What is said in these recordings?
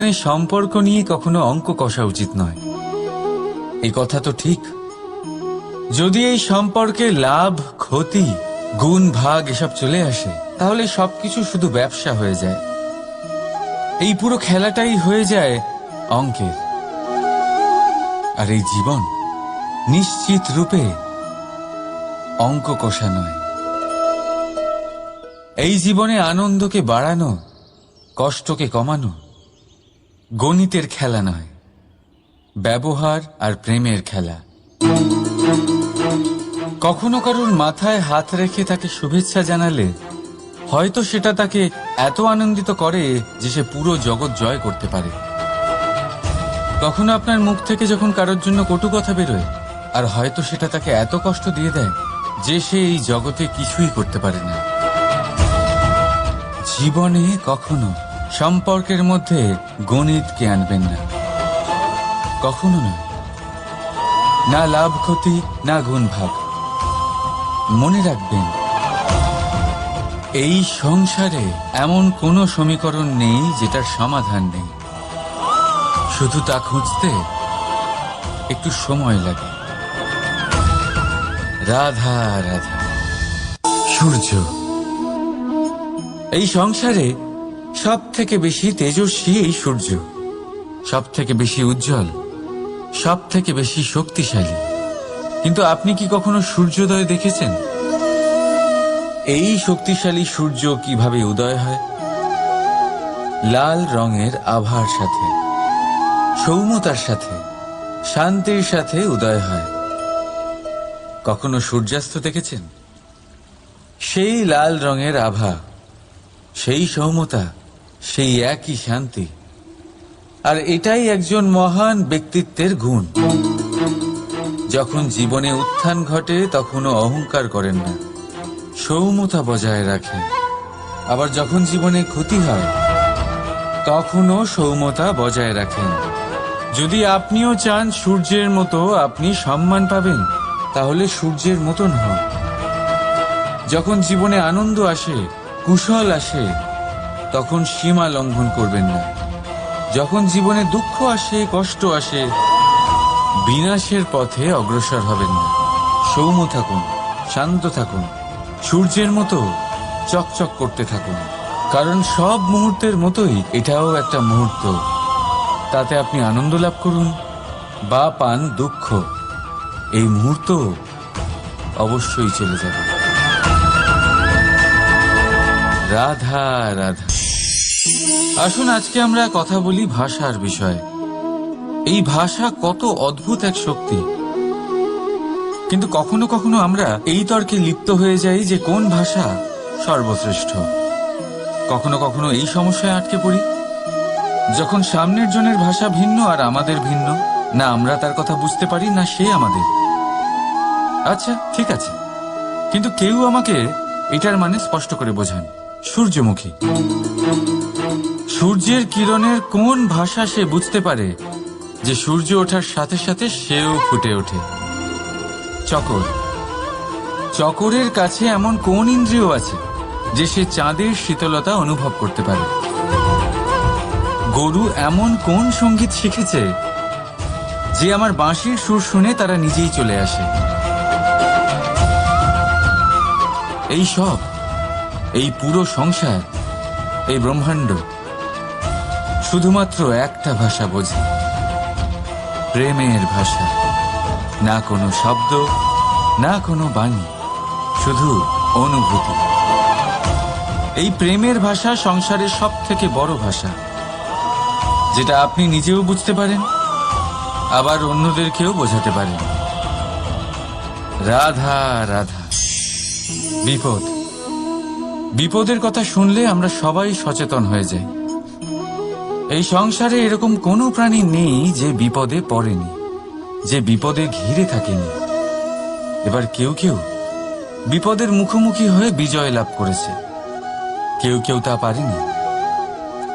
জীবনে সম্পর্ক নিয়ে কখনো অঙ্ক কষা উচিত নয়, এই কথা তো ঠিক। যদি এই সম্পর্কে লাভ ক্ষতি গুণ ভাগ এসব চলে আসে, তাহলে সবকিছু শুধু ব্যবসা হয়ে যায়। এই পুরো খেলাটাই হয়ে যায় অঙ্কের। আর এই জীবন নিশ্চিত রূপে অঙ্ক কষা নয়। এই জীবনে আনন্দকে বাড়ানো, কষ্টকে কমানো গণিতের খেলা নয়, ব্যবহার আর প্রেমের খেলা। কখনো কারোর মাথায় হাত রেখে তাকে শুভেচ্ছা জানালে হয়তো সেটা তাকে এত আনন্দিত করে যে সে পুরো জগৎ জয় করতে পারে। কখনো আপনার মুখ থেকে যখন কারোর জন্য কটু কথা বেরোয়, আর হয়তো সেটা তাকে এত কষ্ট দিয়ে দেয় যে সে এই জগতে কিছুই করতে পারে না। জীবনে কখনো সম্পর্কের মধ্যে গণিতকে আনবেন না, কখনো না। না লাভ ক্ষতি, না গুণ ভাগ। মনে রাখবেন, এই সংসারে এমন কোনো সমীকরণ নেই যেটার সমাধান নেই। শুধু তা খুঁজতে একটু সময় লাগে। রাধা রাধা। সূর্য এই সংসারে সব থেকে বেশি তেজস্বী এই সূর্য, সব থেকে বেশি উজ্জ্বল, সব থেকে বেশি শক্তিশালী। কিন্তু আপনি কি কখনো সূর্যোদয় দেখেছেন? এই শক্তিশালী সূর্য কিভাবে উদয় হয়? লাল রঙের আভার সাথে, সৌম্যতার সাথে, শান্তির সাথে উদয় হয়। কখনো সূর্যাস্ত দেখেছেন? সেই লাল রঙের আভা, সেই সৌম্যতা, সেই একই শান্তি। আর এটাই একজন মহান ব্যক্তিত্বের গুণ। যখন জীবনে উত্থান ঘটে তখনও অহংকার করেন না, সৌম্যতা বজায় রাখেন। আবার যখন জীবনে ক্ষতি হয় তখনও সৌম্যতা বজায় রাখেন। যদি আপনিও চান সূর্যের মতো আপনি সম্মান পাবেন, তাহলে সূর্যের মতন হন। যখন জীবনে আনন্দ আসে, কুশল আসে, তখন সীমা লঙ্ঘন করবেন না। যখন জীবনে দুঃখ আসে, কষ্ট আসে, বিনাশের পথে অগ্রসর হবেন না। সৌম্য থাকুন, শান্ত থাকুন, সূর্যের মতো চকচক করতে থাকুন। কারণ সব মুহূর্তের মতোই এটাও একটা মুহূর্ত। তাতে আপনি আনন্দ লাভ করুন বা পান দুঃখ, এই মুহূর্ত অবশ্যই চলে যাবে। রাধা রাধা। আসুন আজকে আমরা কথা বলি ভাষার বিষয়ে। এই ভাষা কত অদ্ভুত এক শক্তি। কিন্তু কখনো কখনো আমরা এই তর্কে লিপ্ত হয়ে যাই যে কোন ভাষা সর্বশ্রেষ্ঠ। কখনো কখনো এই সমস্যায় আটকে পড়ি, যখন সামনের জনের ভাষা ভিন্ন আর আমাদের ভিন্ন, না আমরা তার কথা বুঝতে পারি না সে আমাদের। আচ্ছা ঠিক আছে, কিন্তু কেউ আমাকে এটার মানে স্পষ্ট করে বোঝান। সূর্যমুখী, সূর্যের কিরণের কোন ভাষা সে বুঝতে পারে যে সূর্য ওঠার সাথে সাথে সেও ফুটে ওঠে? চকর, চকরের কাছে এমন কোন ইন্দ্রিয় আছে যে সে চাঁদের শীতলতা অনুভব করতে পারে? গরু এমন কোন সঙ্গীত শিখেছে যে আমার বাঁশির সুর শুনে তারা নিজেই চলে আসে? এই সব, এই পুরো সংসার, এই ব্রহ্মাণ্ড শুধুমাত্র একটা ভাষা বোঝে, প্রেমের ভাষা। না কোনো শব্দ, না কোনো বাণী, শুধু অনুভূতি। এই প্রেমের ভাষা সংসারের সব থেকে বড় ভাষা, যেটা আপনি নিজেও বুঝতে পারেন, আবার অন্যদেরকেও বোঝাতে পারেন। রাধা রাধা। বিপদ, বিপদের কথা শুনলে আমরা সবাই সচেতন হয়ে যাই। এই সংসারে এরকম কোনো প্রাণী নেই যে বিপদে পড়েনি, যে বিপদে ঘিরে থাকেনি। এবার কেউ কেউ বিপদের মুখোমুখি হয়ে বিজয় লাভ করেছে, কেউ কেউ তা পারেনি।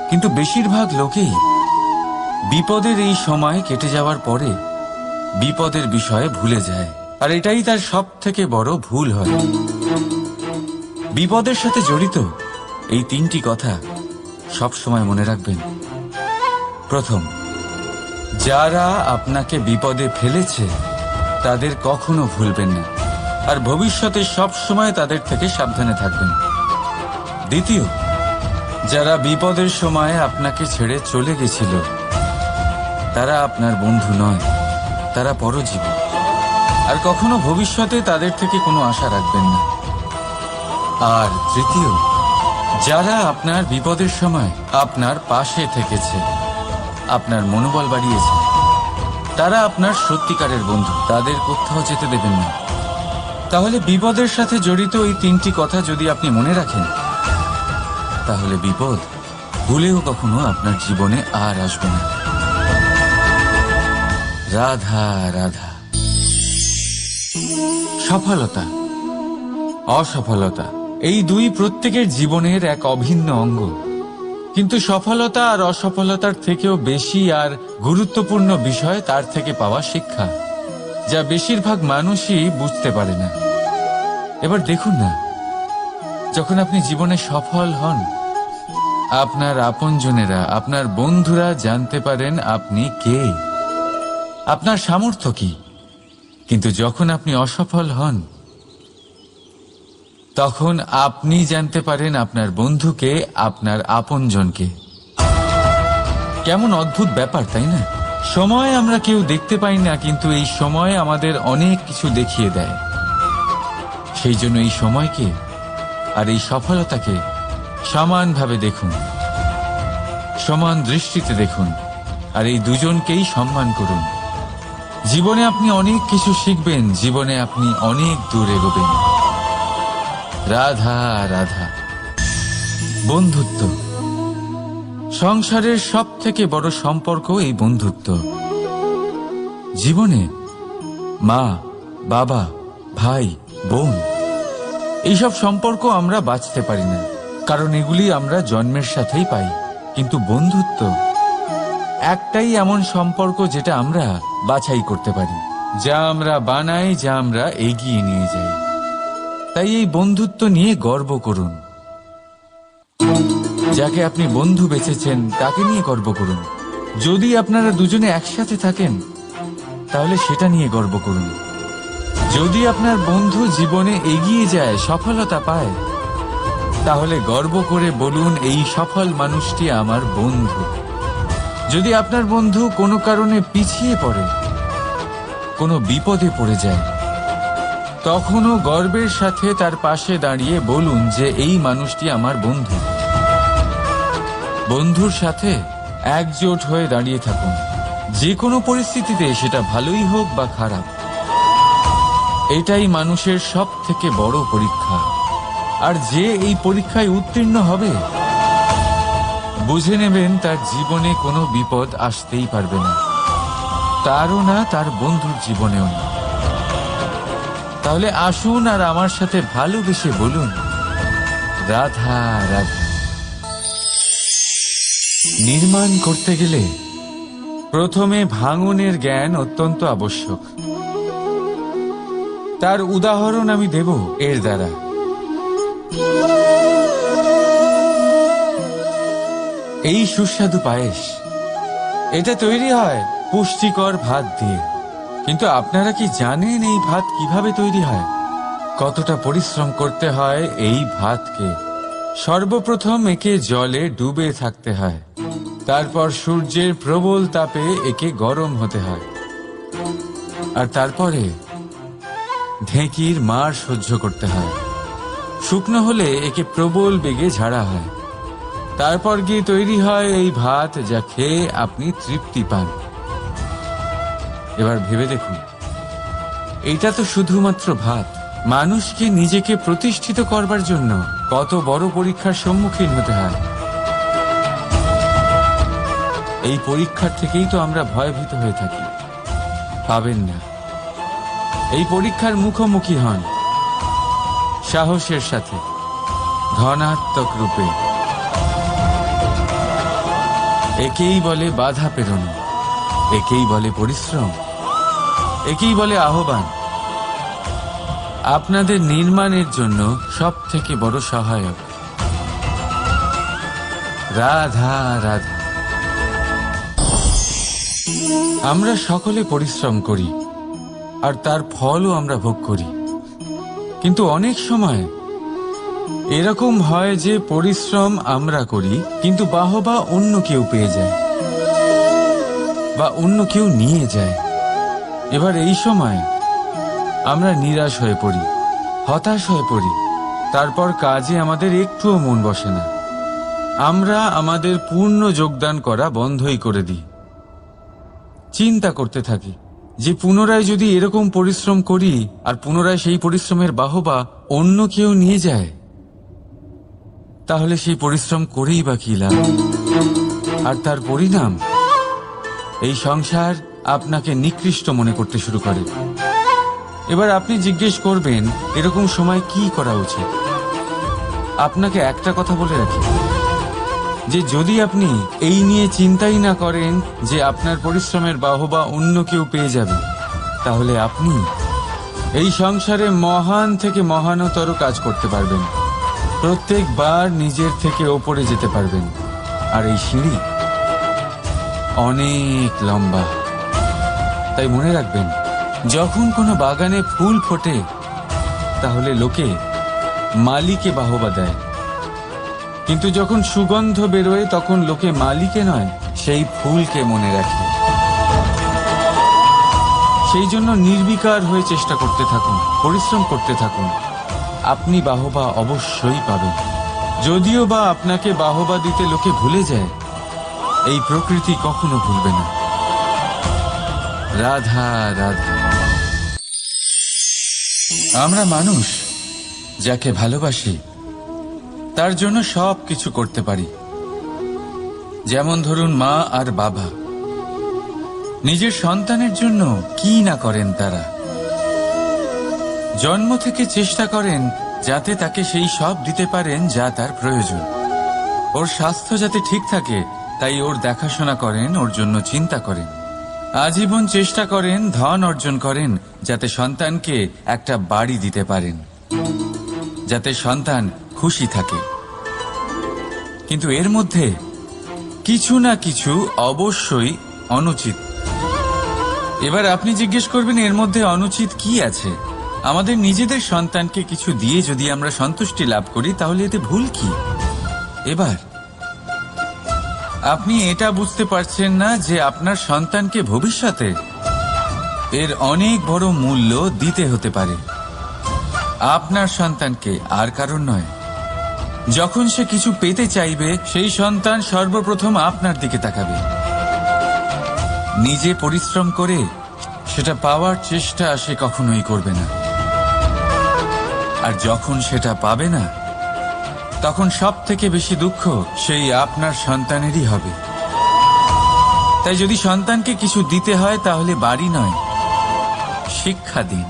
কিন্তু বেশিরভাগ লোকেই বিপদের এই সময় কেটে যাওয়ার পরে বিপদের বিষয়ে ভুলে যায়, আর এটাই তার সব থেকে বড় ভুল হয়। বিপদের সাথে জড়িত এই তিনটি কথা সব সময় মনে রাখবেন। প্রথম, যারা আপনাকে বিপদে ফেলেছে তাদের কখনো ভুলবেন না, আর ভবিষ্যতে সব সময় তাদের থেকে সাবধানে থাকবেন। দ্বিতীয়, যারা বিপদের সময় আপনাকে ছেড়ে চলে গেছিল তারা আপনার বন্ধু নয়, তারা পরজীবী, আর কখনো ভবিষ্যতে তাদের থেকে কোনো আশা রাখবেন না। আর তৃতীয়, যারা আপনার বিপদের সময় আপনার পাশে থেকেছে, আপনার মনোবল বাড়িয়েছে, তারা আপনার সত্যিকারের বন্ধু, তাদের কোথাও যেতে দেবেন না। তাহলে বিপদের সাথে জড়িত এই তিনটি কথা যদি আপনি মনে রাখেন, তাহলে বিপদ ভুলেও কখনো আপনার জীবনে আর আসবে না। রাধা রাধা। সফলতা, অসফলতা, এই দুই প্রত্যেকের জীবনের এক অভিন্ন অঙ্গ। কিন্তু সফলতা আর অসফলতার থেকেও বেশি আর গুরুত্বপূর্ণ বিষয় তার থেকে পাওয়া শিক্ষা, যা বেশিরভাগ মানুষই বুঝতে পারে না। এবার দেখুন না, যখন আপনি জীবনে সফল হন, আপনার আপনজনেরা, আপনার বন্ধুরা জানতে পারেন আপনি কে, আপনার সামর্থ্য কি। কিন্তু যখন আপনি অসফল হন, তখন আপনি জানতে পারেন আপনার বন্ধুকে, আপনার আপনজনকে। কেমন অদ্ভুত ব্যাপার, তাই না? সময় আমরা কেউ দেখতে পাই না, কিন্তু এই সময় আমাদের অনেক কিছু দেখিয়ে দেয়। সেই জন্য এই সময়কে আর এই সফলতাকে সমানভাবে দেখুন, সমান দৃষ্টিতে দেখুন, আর এই দুজনকেই সম্মান করুন। জীবনে আপনি অনেক কিছু শিখবেন, জীবনে আপনি অনেক দূর এগোবেন। রাধা রাধা। বন্ধুত্ব, সংসারের সব থেকে বড় সম্পর্ক এই বন্ধুত্ব। জীবনে মা, বাবা, ভাই, বোন, এইসব সম্পর্ক আমরা বাঁচতে পারি না, কারণ এগুলি আমরা জন্মের সাথেই পাই। কিন্তু বন্ধুত্ব একটাই এমন সম্পর্ক যেটা আমরা বাছাই করতে পারি, যা আমরা বানাই, যা আমরা এগিয়ে নিয়ে যাই। তাই এই বন্ধুত্ব নিয়ে গর্ব করুন। যাকে আপনি বন্ধু বেছেছেন তাকে নিয়ে গর্ব করুন। যদি আপনারা দুজনে একসাথে থাকেন, তাহলে সেটা নিয়ে গর্ব করুন। যদি আপনার বন্ধু জীবনে এগিয়ে যায়, সফলতা পায়, তাহলে গর্ব করে বলুন, এই সফল মানুষটি আমার বন্ধু। যদি আপনার বন্ধু কোনো কারণে পিছিয়ে পড়ে, কোনো বিপদে পড়ে যায়, তখনও গর্বের সাথে তার পাশে দাঁড়িয়ে বলুন যে এই মানুষটি আমার বন্ধু। বন্ধুর সাথে একজোট হয়ে দাঁড়িয়ে থাকুন, যে কোনো পরিস্থিতিতে, সেটা ভালোই হোক বা খারাপ। এটাই মানুষের সব থেকে বড় পরীক্ষা। আর যে এই পরীক্ষায় উত্তীর্ণ হবে, বুঝে নেবেন তার জীবনে কোনো বিপদ আসতেই পারবে না, তারও না, তার বন্ধুর জীবনেও না। তাহলে আসুন আর আমার সাথে ভালোবেসে বলুন, রাধা রাধা। নির্মাণ করতে গেলে প্রথমে ভাঙনের জ্ঞান অত্যন্ত আবশ্যক। তার উদাহরণ আমি দেব এর দ্বারা। এই সুস্বাদু পায়েস, এটা তৈরি হয় পুষ্টিকর ভাত দিয়ে। কিন্তু আপনারা কি জানেন এই ভাত কিভাবে তৈরি হয়? কতটা পরিশ্রম করতে হয় এই ভাতকে? সর্বপ্রথম একে জলে ডুবে থাকতে হয়, তারপর সূর্যের প্রবল তাপে একে গরম হতে হয়, আর তারপরে ঢেঁকির মার সহ্য করতে হয়। শুকনো হলে একে প্রবল বেগে ঝাড়া হয়, তারপর গিয়ে তৈরি হয় এই ভাত, যা খেয়ে আপনি তৃপ্তি পান। এবার ভেবে দেখুন, এটা তো শুধুমাত্র ভাত। মানুষকে নিজেকে প্রতিষ্ঠিত করবার জন্য কত বড় পরীক্ষার সম্মুখীন হতে হয়। এই পরীক্ষার থেকেই তো আমরা ভয়ভীত হয়ে থাকি। পাবেন না, এই পরীক্ষার মুখোমুখি হন সাহসের সাথে, ধনাত্মক রূপে। একেই বলে বাধা পেরোনো, একেই বলে পরিশ্রম, একেই বলে আহ্বান। আপনাদের নির্মাণের জন্য সব থেকে বড় সহায়ক। রাধা রাধা। আমরা সকলে পরিশ্রম করি আর তার ফলও আমরা ভোগ করি, কিন্তু অনেক সময় এরকম হয় যে পরিশ্রম আমরা করি কিন্তু বাহবা অন্য কেউ পেয়ে যায় বা অন্য কেউ নিয়ে যায়। এবার এই সময় আমরা নিরাশ হয়ে পড়ি, হতাশ হয়ে পড়ি, তারপর কাজে আমাদের একটুও মন বসে না। আমরা আমাদের পূর্ণ যোগদান করা বন্ধই করে দিই। চিন্তা করতে থাকি যে পুনরায় যদি এরকম পরিশ্রম করি আর পুনরায় সেই পরিশ্রমের বাহবা অন্য কেউ নিয়ে যায়, তাহলে সেই পরিশ্রম করেই বা কি লাভ? আর তার পরিণাম এই সংসার আপনাকে নিকৃষ্ট মনে করতে শুরু করে। এবার আপনি জিজ্ঞেস করবেন এরকম সময় কি করা উচিত। আপনাকে একটা কথা বলে রাখি যে যদি আপনি এই নিয়ে চিন্তাই না করেন যে আপনার পরিশ্রমের বাহবা অন্য কেউ পেয়ে যাবে, তাহলে আপনি এই সংসারে মহান থেকে মহানতর কাজ করতে পারবেন, প্রত্যেকবার নিজের থেকে ওপরে যেতে পারবেন। আর এই সিঁড়ি অনেক লম্বা। তাই মনে রাখবেন, যখন কোনো বাগানে ফুল ফোটে তাহলে লোকে মালিকে বাহবা দেয়, কিন্তু যখন সুগন্ধ বেরোয় তখন লোকে মালিকে নয় সেই ফুলকে মনে রাখে। সেই জন্য নির্বিকার হয়ে চেষ্টা করতে থাকুন, পরিশ্রম করতে থাকুন, আপনি বাহবা অবশ্যই পাবেন। যদিও বা আপনাকে বাহবা দিতে লোকে ভুলে যায়, এই প্রকৃতি কখনো ভুলবে না। রাধা রাধা। আমরা মানুষ যাকে ভালোবাসি তার জন্য সব কিছু করতে পারি। যেমন ধরুন মা আর বাবা নিজের সন্তানের জন্য কি না করেন। তারা জন্ম থেকে চেষ্টা করেন যাতে তাকে সেই সব দিতে পারেন যা তার প্রয়োজন। ওর স্বাস্থ্য যাতে ঠিক থাকে তাই ওর দেখাশোনা করেন, ওর জন্য চিন্তা করেন। আজীবন চেষ্টা করেন, ধন অর্জন করেন যাতে সন্তানকে একটা বাড়ি দিতে পারেন, যাতে সন্তান খুশি থাকে। কিন্তু এর মধ্যে কিছু না কিছু অবশ্যই অনুচিত। এবার আপনি জিজ্ঞেস করবেন এর মধ্যে অনুচিত কি আছে? আমাদের নিজেদের সন্তানকে কিছু দিয়ে যদি আমরা সন্তুষ্টি লাভ করি তাহলে এতে ভুল কি? এবার আপনি এটা বুঝতে পারছেন না যে আপনার সন্তানকে ভবিষ্যতে এর অনেক বড় মূল্য দিতে হতে পারে। আপনার সন্তানকে, আর কারণ নয়। যখন সে কিছু পেতে চাইবে সেই সন্তান সর্বপ্রথম আপনার দিকে তাকাবে। নিজে পরিশ্রম করে সেটা পাওয়ার চেষ্টা সে কখনোই করবে না। আর যখন সেটা পাবে না তখন সব থেকে বেশি দুঃখ সেই আপনার সন্তানেরই হবে। তাই যদি সন্তানকে কিছু দিতে হয় তাহলে বাড়ি নয়, শিক্ষা দিন।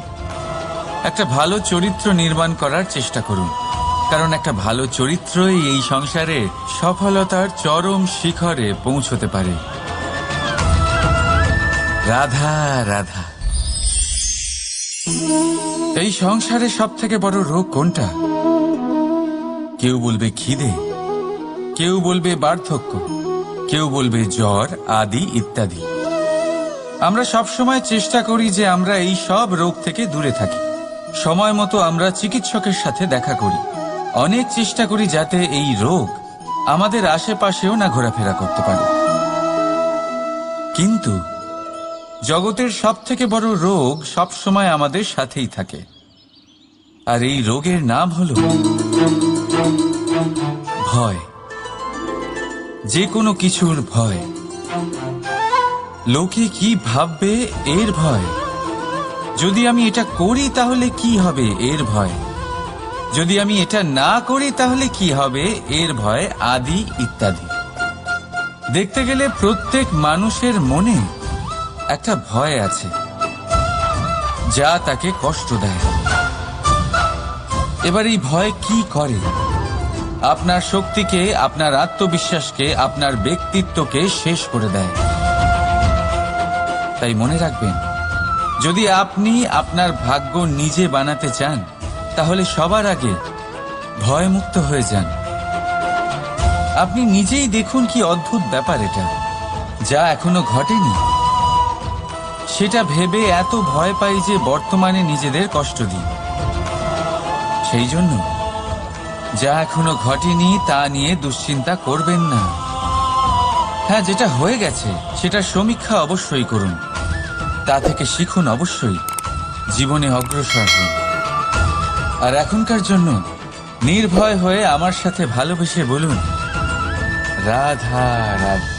একটা ভালো চরিত্র নির্মাণ করার চেষ্টা করুন, কারণ একটা ভালো চরিত্রই এই সংসারে সফলতার চরম শিখরে পৌঁছতে পারে। রাধা রাধা। এই সংসারে সব থেকে বড় রোগ কোনটা? কেউ বলবে খিদে, কেউ বলবে বার্ধক্য, কেউ বলবে জ্বর আদি ইত্যাদি। আমরা সব সময় চেষ্টা করি যে আমরা এই সব রোগ থেকে দূরে থাকি। সময় মতো আমরা চিকিৎসকের সাথে দেখা করি। অনেক চেষ্টা করি যাতে এই রোগ আমাদের আশেপাশেও না ঘোরাফেরা করতে পারে। কিন্তু জগতের সব থেকে বড় রোগ সব সময় আমাদের সাথেই থাকে, আর এই রোগের নাম হলো ভয়। যে কোনো কিছুর ভয়। লোকে কি ভাববে এর ভয়। যদি আমি এটা করি তাহলে কি হবে এর ভয়। যদি আমি এটা না করি তাহলে কি হবে এর ভয় আদি ইত্যাদি। দেখতে গেলে প্রত্যেক মানুষের মনে একটা ভয় আছে যা তাকে কষ্ট দেয়। এবার এই ভয় কি করে? আপনার শক্তিকে, আপনার আত্মবিশ্বাসকে, আপনার ব্যক্তিত্বকে শেষ করে দেয়। তাই মনে রাখবেন, যদি আপনি আপনার ভাগ্য নিজে বানাতে চান তাহলে সবার আগে ভয়মুক্ত হয়ে যান। আপনি নিজেই দেখুন কি অদ্ভুত ব্যাপার এটা, যা এখনো ঘটেনি। সেটা ভেবে এত ভয় পাই যে বর্তমানে নিজেদের কষ্ট দিই। সেই জন্য যা এখনো ঘটেনি তা নিয়ে দুশ্চিন্তা করবেন না। হ্যাঁ, যেটা হয়ে গেছে সেটার সমীক্ষা অবশ্যই করুন, তা থেকে শিখুন, অবশ্যই জীবনে অগ্রসর হন। আর এখনকার জন্য নির্ভয় হয়ে আমার সাথে ভালোবেসে বলুন, রাধা রাধা।